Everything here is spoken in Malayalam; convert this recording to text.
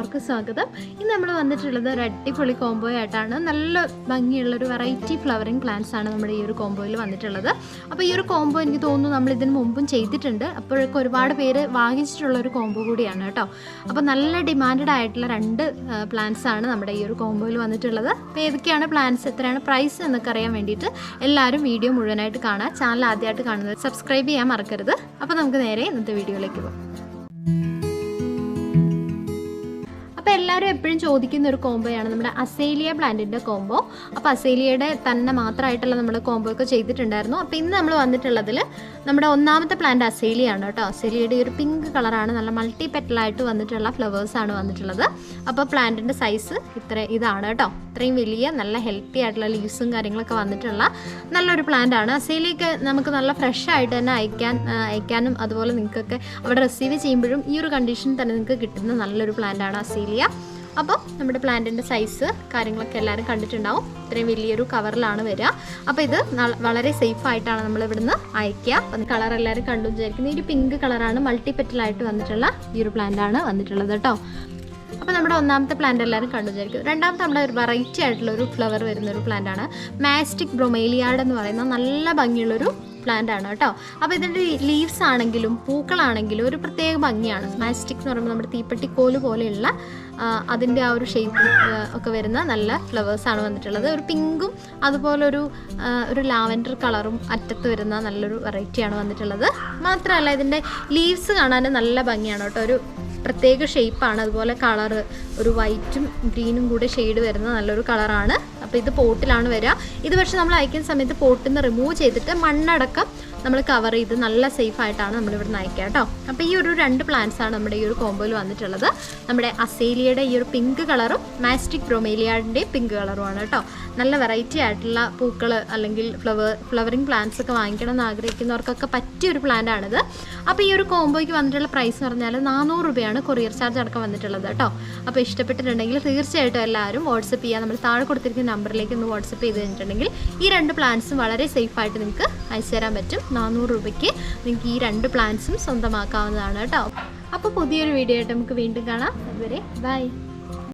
എല്ലാവർക്കും സ്വാഗതം. ഇന്ന് നമ്മൾ വന്നിട്ടുള്ളത് ഒരു അടിപൊളി കോംബോ ആയിട്ടാണ്. നല്ല ഭംഗിയുള്ളൊരു വെറൈറ്റി ഫ്ലവറിങ് പ്ലാന്റ്സ് ആണ് നമ്മുടെ ഈ ഒരു കോംബോയിൽ വന്നിട്ടുള്ളത്. അപ്പോൾ ഈ ഒരു കോംബോ എനിക്ക് തോന്നുന്നു നമ്മൾ ഇതിന് മുമ്പും ചെയ്തിട്ടുണ്ട്. അപ്പോഴൊക്കെ ഒരുപാട് പേര് വാങ്ങിച്ചിട്ടുള്ളൊരു കോംബോ കൂടിയാണ് കേട്ടോ. അപ്പോൾ നല്ല ഡിമാൻഡഡ് ആയിട്ടുള്ള രണ്ട് പ്ലാന്റ്സ് ആണ് നമ്മുടെ ഈ ഒരു കോംബോയിൽ വന്നിട്ടുള്ളത്. അപ്പോൾ ഏതൊക്കെയാണ് പ്ലാന്റ്സ്, എത്രയാണ് പ്രൈസ് എന്നൊക്കെ അറിയാൻ വേണ്ടിയിട്ട് എല്ലാവരും വീഡിയോ മുഴുവനായിട്ട് കാണുക. ചാനൽ ആദ്യമായിട്ട് കാണുന്നത് സബ്സ്ക്രൈബ് ചെയ്യാൻ മറക്കരുത്. അപ്പോൾ നമുക്ക് നേരെ ഇന്നത്തെ വീഡിയോയിലേക്ക് പോകാം. അപ്പോൾ എല്ലാവരും എപ്പോഴും ചോദിക്കുന്ന ഒരു കോംബോയാണ് നമ്മുടെ അസേലിയ പ്ലാന്റിൻ്റെ കോംബോ. അപ്പോൾ അസേലിയയുടെ തന്നെ മാത്രമായിട്ടുള്ള നമ്മൾ കോംബോ ഒക്കെ ചെയ്തിട്ടുണ്ടായിരുന്നു. അപ്പോൾ ഇന്ന് നമ്മൾ വന്നിട്ടുള്ളതിൽ നമ്മുടെ ഒന്നാമത്തെ പ്ലാന്റ് അസേലിയാണ് കേട്ടോ. അസേലിയയുടെ ഒരു പിങ്ക് കളറാണ്, നല്ല മൾട്ടി പെറ്റലായിട്ട് വന്നിട്ടുള്ള ഫ്ലവേഴ്സാണ് വന്നിട്ടുള്ളത്. അപ്പോൾ പ്ലാന്റിൻ്റെ സൈസ് ഇതാണ് കേട്ടോ. ഇത്രയും വലിയ നല്ല ഹെൽത്തി ആയിട്ടുള്ള ലീവ്സും കാര്യങ്ങളൊക്കെ വന്നിട്ടുള്ള നല്ലൊരു പ്ലാന്റ് ആണ്. അസേലിയൊക്കെ നമുക്ക് നല്ല ഫ്രഷ് ആയിട്ട് തന്നെ അയക്കാനും അതുപോലെ നിങ്ങൾക്കൊക്കെ അവിടെ റിസീവ് ചെയ്യുമ്പോഴും ഈ ഒരു കണ്ടീഷൻ തന്നെ നിങ്ങൾക്ക് കിട്ടുന്ന നല്ലൊരു പ്ലാന്റ് ആണ് അസേലിയ. അപ്പോൾ നമ്മുടെ പ്ലാന്റിൻ്റെ സൈസ് കാര്യങ്ങളൊക്കെ എല്ലാവരും കണ്ടിട്ടുണ്ടാവും. ഇത്രയും വലിയൊരു കവറിലാണ് വരിക. അപ്പോൾ ഇത് വളരെ സേഫ് ആയിട്ടാണ് നമ്മൾ ഇവിടുന്ന് അയക്കുക. അപ്പം കളർ എല്ലാവരും കണ്ടു വിചാരിക്കുന്നത്. ഈ ഒരു പിങ്ക് കളറാണ് മൾട്ടി പെറ്റലായിട്ട് വന്നിട്ടുള്ള ഈ ഒരു പ്ലാന്റ് ആണ് വന്നിട്ടുള്ളത് കേട്ടോ. അപ്പോൾ നമ്മുടെ ഒന്നാമത്തെ പ്ലാന്റ് എല്ലാവരും കണ്ടു വിചാരിക്കും. രണ്ടാമത്തെ നമ്മുടെ ഒരു വെറൈറ്റി ആയിട്ടുള്ള ഒരു ഫ്ലവർ വരുന്ന ഒരു പ്ലാന്റ് ആണ് മാസ്റ്റിക് ബ്രൊമേലിയാഡ് എന്ന് പറയുന്ന നല്ല ഭംഗിയുള്ളൊരു പ്ലാന്റ് ആണ് കേട്ടോ. അപ്പോൾ ഇതിൻ്റെ ലീവ്സ് ആണെങ്കിലും പൂക്കളാണെങ്കിലും ഒരു പ്രത്യേക ഭംഗിയാണ്. മാസ്റ്റിക് എന്ന് പറയുമ്പോൾ നമ്മുടെ തീപ്പെട്ടിക്കോല് പോലെയുള്ള അതിൻ്റെ ആ ഒരു ഷേപ്പ് ഒക്കെ വരുന്ന നല്ല ഫ്ലവേഴ്സാണ് വന്നിട്ടുള്ളത്. ഒരു പിങ്കും അതുപോലെ ഒരു ലാവൻഡർ കളറും അറ്റത്ത് വരുന്ന നല്ലൊരു വെറൈറ്റിയാണ് വന്നിട്ടുള്ളത്. മാത്രമല്ല ഇതിൻ്റെ ലീവ്സ് കാണാൻ നല്ല ഭംഗിയാണ് കേട്ടോ. ഒരു പ്രത്യേക ഷേപ്പാണ്. അതുപോലെ കളറ് ഒരു വൈറ്റും ഗ്രീനും കൂടെ ഷെയ്ഡ് വരുന്ന നല്ലൊരു കളറാണ്. അപ്പോൾ ഇത് പോട്ടിലാണ് വരിക. ഇത് പക്ഷേ നമ്മൾ അയക്കുന്ന സമയത്ത് പോട്ടിൽ നിന്ന് റിമൂവ് ചെയ്തിട്ട് മണ്ണടക്കം നമ്മൾ കവർ ചെയ്ത് നല്ല സേഫായിട്ടാണ് നമ്മളിവിടെ അയക്കുക കേട്ടോ. അപ്പോൾ ഈ ഒരു രണ്ട് പ്ലാന്റ്സാണ് നമ്മുടെ ഈ ഒരു കോംബോയിൽ വന്നിട്ടുള്ളത്. നമ്മുടെ അസേലിയയുടെ ഈ ഒരു പിങ്ക് കളറും മാസ്റ്റിക് ബ്രൊമേലിയാഡിൻ്റെ പിങ്ക് കളറുമാണ് കേട്ടോ. നല്ല വെറൈറ്റി ആയിട്ടുള്ള പൂക്കൾ അല്ലെങ്കിൽ ഫ്ലവറിങ് പ്ലാന്റ്സ് ഒക്കെ വാങ്ങിക്കണം എന്ന് ആഗ്രഹിക്കുന്നവർക്കൊക്കെ പറ്റിയൊരു പ്ലാന്റാണിത്. അപ്പോൾ ഈ ഒരു കോംബോയ്ക്ക് വന്നിട്ടുള്ള പ്രൈസ് എന്ന് പറഞ്ഞാൽ 400 രൂപയാണ് കൊറിയർ ചാർജ് അടക്കം വന്നിട്ടുള്ളത് കേട്ടോ. അപ്പോൾ ഇഷ്ടപ്പെട്ടിട്ടുണ്ടെങ്കിൽ തീർച്ചയായിട്ടും എല്ലാവരും വാട്സപ്പ് ചെയ്യുക. നമ്മൾ താഴെ കൊടുത്തിരിക്കുന്ന നമ്പറിലേക്ക് ഒന്ന് വാട്സപ്പ് ചെയ്ത് കഴിഞ്ഞിട്ടുണ്ടെങ്കിൽ ഈ രണ്ട് പ്ലാന്റ്സും വളരെ സേഫായിട്ട് നിങ്ങൾക്ക് അയച്ചു തരാൻ പറ്റും. 400 രൂപയ്ക്ക് നിങ്ങൾക്ക് ഈ രണ്ട് പ്ലാന്റ്സും സ്വന്തമാക്കാവുന്നതാണ് കേട്ടോ. അപ്പോൾ പുതിയൊരു വീഡിയോ ആയിട്ട് നമുക്ക് വീണ്ടും കാണാം. അതുവരെ ബൈ.